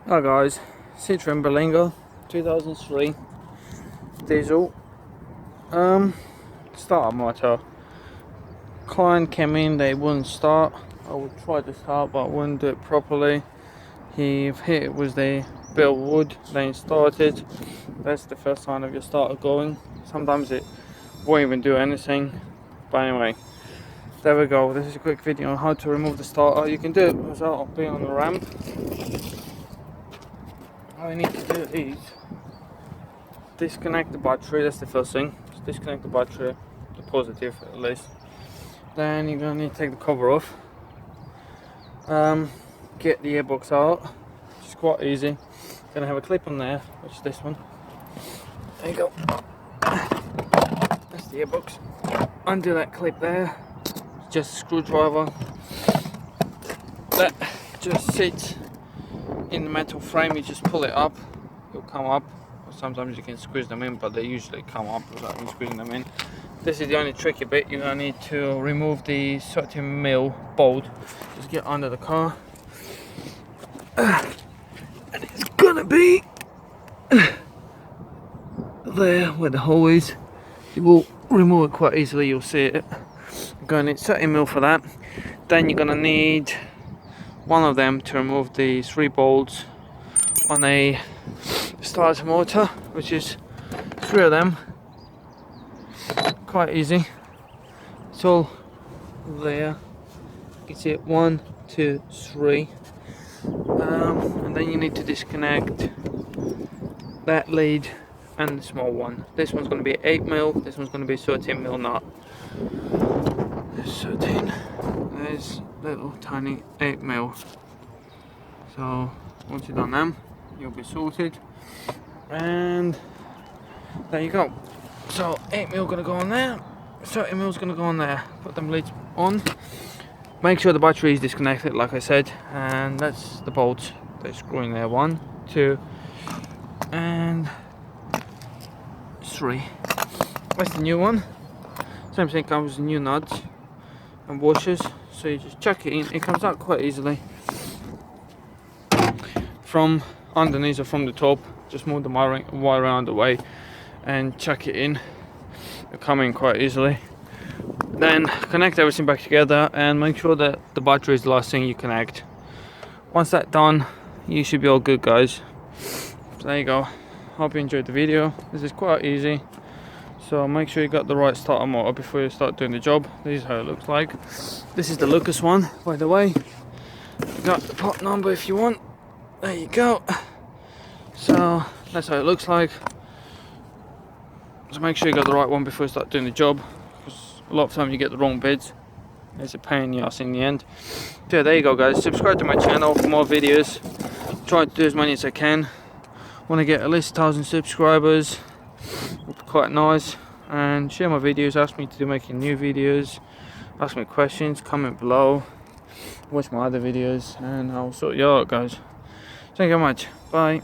Hi guys, Citroen Berlingo 2003 diesel starter motor. Client came in, they wouldn't start. I would try to start but I wouldn't do it properly. He hit it with the bit of wood, then it started. That's the first sign of your starter going. Sometimes it won't even do anything, but anyway, there we go. This is a quick video on how to remove the starter. You can do it without being on the ramp. All you need to do is disconnect the battery. That's the first thing. Just disconnect the battery, the positive at least. Then you're gonna need to take the cover off. Get the airbox out. It's quite easy. Gonna have a clip on there, which is this one. There you go. That's the airbox. Undo that clip there. It's just a screwdriver. That just sits in the metal frame. You just pull it up, it'll come up. Sometimes you can squeeze them in, but they usually come up without you squeezing them in. This is the only tricky bit. You're gonna need to remove the 30mm bolt. Just get under the car, and it's gonna be there where the hole is. You will remove it quite easily. You'll see it. You're gonna need 30mm for that. Then you're gonna need one of them to remove the 3 bolts on a starter motor, which is 3 of them. Quite easy. It's all there. You can see it 1, 2, 3. And then you need to disconnect that lead and the small one. This one's going to be 8mm. This one's going to be 13mm nut. There's 13. There's little tiny 8mm. So once you've done them, you'll be sorted. And there you go. So 8mm gonna go on there, 30mm is gonna go on there. Put them leads on. Make sure the battery is disconnected, like I said, and that's the bolts. They're screwing there. 1, 2, and 3. That's the new one. Same thing comes with new nuts and washers. So you just chuck it in. It comes out quite easily from underneath or from the top. Just move the wire around the way and chuck it in. It'll come in quite easily. Then connect everything back together and make sure that the battery is the last thing you connect. Once that's done, you should be all good, guys. So there you go. Hope you enjoyed the video. This is quite easy, so make sure you got the right starter motor before you start doing the job. This is how it looks like. This is the Lucas one, by the way. You got the part number if you want. There you go. So that's how it looks like. So make sure you got the right one before you start doing the job, because a lot of times you get the wrong bids. It's a pain in the ass in the end. So there you go, guys. Subscribe to my channel for more videos. Try to do as many as I can. Want to get at least 1,000 subscribers. Would be quite nice. And share my videos. Ask me to do making new videos. Ask me questions. Comment below. Watch my other videos, and I'll sort you out, guys. Thank you very much. Bye.